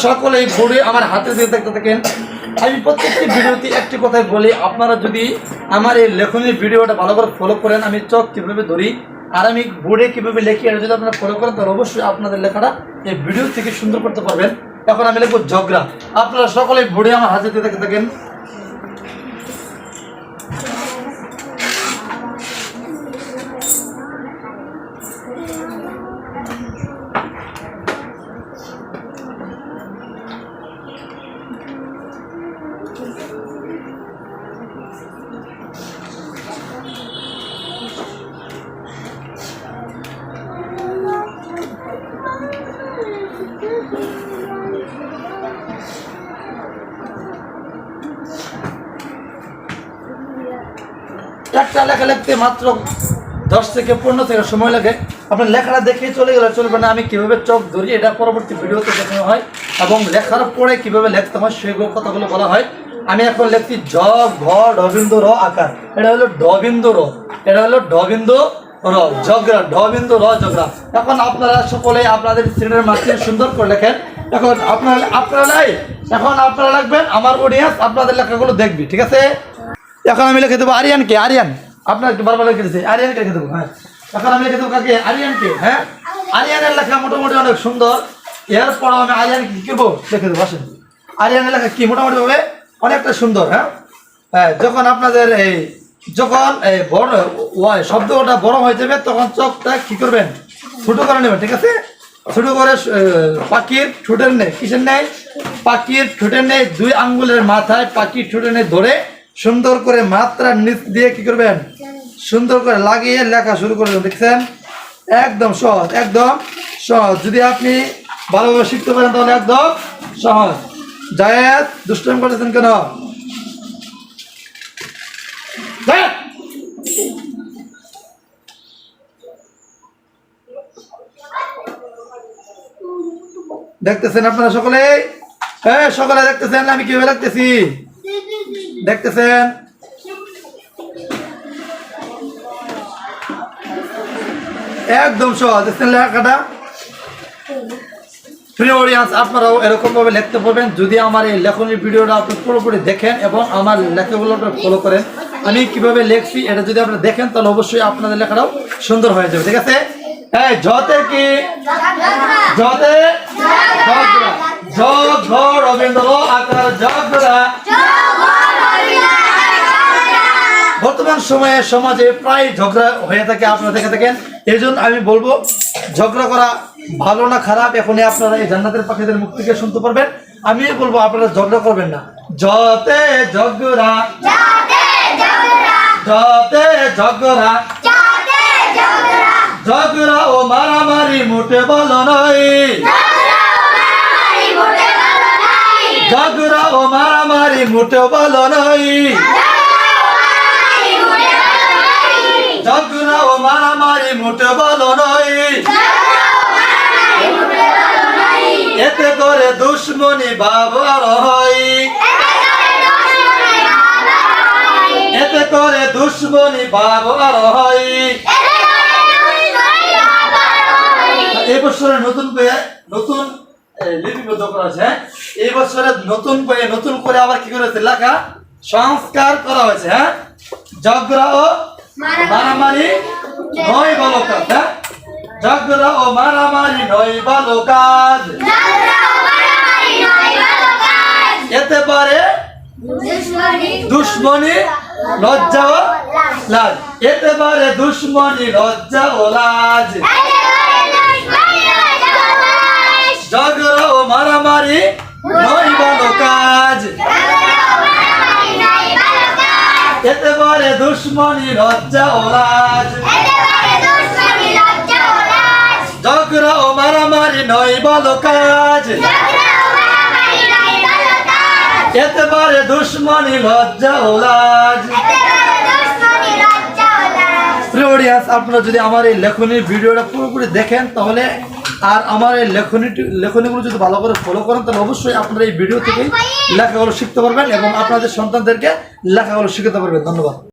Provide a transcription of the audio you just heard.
সকলেই ঘুরে আমার হাতে দিয়ে দেখতে থাকেন। আমি প্রত্যেকটি ভিডিওতে একটি কথাই বলি, আপনারা যদি আমার এই লেখনের ভিডিওটা ভালো করে ফলো করেন, আমি চোখ কীভাবে ধরি আর আমি বোর্ডে কীভাবে লিখি, এটা যদি আপনারা ফলো করেন তাহলে অবশ্যই আপনাদের লেখাটা এই ভিডিও থেকে সুন্দর করতে পারবেন। এখন আমি লিখবো ঝগড়া। আপনারা সকলেই বোর্ডে আমার হাতে দিয়ে দেখতে থাকেন। একটা লেখা লিখতে মাত্র 10 থেকে 15 সেকেন্ড সময় লাগে। আপনার লেখাটা দেখে চলে গেলে চলবে না। আমি কীভাবে চোখ ধরি এটা পরবর্তী ভিডিওতে দেখানো হয় এবং লেখার পরে কীভাবে লিখতে হয় সেগুলো কথাগুলো বলা হয়। আমি এখন লিখছি জ ঘ ঢবিন্দু র আকার। এটা হলো ঢবিন্দু র, এটা হলো ঢবিন্দু র ঝগড়া, ঢবিন্দু র ঝগড়া। এখন আপনারা সকলে আপনাদের শ্রেণীর মাধ্যমে সুন্দর করে লেখেন। এখন আপনারা লিখবেন, আমার অডিয়েন্স আপনাদের লেখাগুলো দেখবি, ঠিক আছে? এখন আমি লিখে দেবো আরিয়ানকে। আরিয়ান আপনার একটু বারবার লিখে দিচ্ছি, আরিয়ানকে লিখে দেবো। হ্যাঁ, এখন আমি লিখে দেবো কাকে? আরিয়ানকে। হ্যাঁ, আরিয়ানের লেখা মোটামুটি অনেক সুন্দর। এরপরও আমি আরিয়ানকে কী করবো লিখে দেবো। আসেন, আরিয়ানের লেখা কি মোটামুটি ভাবে অনেকটা সুন্দর। হ্যাঁ হ্যাঁ, যখন আপনাদের যখন বড় শব্দটা বড় হয়ে যাবে তখন চোখটা কী করবেন? ছোটো করে নেবেন, ঠিক আছে? ছোটো করে পাখির ঠোঁটের নেই, কিসের নেই? পাখির ঠোঁটের নেই, 2 আঙ্গুলের মাথায় পাখির ঠোঁটের নেই ধরে সুন্দর করে মাত্রার নিচ দিয়ে কি করবেন? সুন্দর করে লাগিয়ে লেখা শুরু করবেন। দেখছেন? একদম সহজ, একদম সহজ। যদি আপনি ভালোভাবে শিখতে পারেন তাহলে একদম সহজ। জায়েদ দুষ্টামি করতেছেন কেন? দেখতেছেন আপনারা সকলে? হ্যাঁ, সকলে দেখতেছেন আমি কিভাবে লিখতেছি? দেখতেছেন? একদম সহজ। দেখছেন লেখাটা? প্রিয় অডিয়েন্স, আপনারাও এরকমভাবে লিখতে পারবেন যদি আমার এই লেখনের ভিডিওটা আপনি পুরোপুরি দেখেন এবং আমার লেখাগুলোটা ফলো করেন। আমি কিভাবে লিখছি এটা যদি আপনারা দেখেন তাহলে অবশ্যই আপনাদের লেখাটাও সুন্দর হয়ে যাবে, ঠিক আছে? হ্যাঁ, জতে কি? জতে ঝগড়া, জ ঘ রবীন্দ্র আকার ঝগড়া। বর্তমান সময়ে সমাজে প্রায় ঝগড়া হয়ে থাকে, আপনারা দেখে থাকেন। এই জন্য আমি বলবো ঝগড়া করা ভালো না খারাপ এখনই আপনারা এই জান্নাতের পাখিদের মুখ থেকে শুনতে পারবেন। আমি বলবো আপনারা ঝগড়া করবেন না। জতে ঝগড়া, জতে ঝগড়া, ঝগড়া ও মারামারি মোটে ভালো নয়। ঝগড়া ও মারামারি মোটে ভালো নয়। ঝগড়া ও মারামারি মোটে ভালো নয়। এতে করে দুশ্মনী ভাব আরো হয়। এতে করে দুশ্মনী ভাব আরো হয়। এই বছরে নতুন লিপিবদ্ধ করা হয়েছে। এই বছরে নতুন করে আবার কি করেছে? লেখা সংস্কার করা হয়েছে। হ্যাঁ, ঝগড়া ও মারামারি নয় ভালো কাজ। হ্যাঁ, ঝগড়া ও মারামারি নয় ভালো কাজ। এতে পারে দুশ্মনী লজ্জা ও লাজ। এতে পারে দুশ্মনী লজ্জা ও লাজ। ঝগড়া ও মারামারি নয় ভালো কাজ। এতে পারে দুশ্মনী লজ্জা ও লাজ। ঝগড়া ও মারামারি নয় ভালো কাজ। এতে পারে দুশ্মনী লজ্জা ও লাজ। প্রিয় অডিয়েন্স, আপনারা যদি আমার এই লেখনির ভিডিওটা পুরোপুরি দেখেন তাহলে আর আমার এই লেখনীগুলো যদি ভালো করে ফলো করেন তাহলে অবশ্যই আপনারা এই ভিডিও থেকে লেখাগুলো শিখতে পারবেন এবং আপনাদের সন্তানদেরকে লেখাগুলো শিখাতে পারবেন। ধন্যবাদ।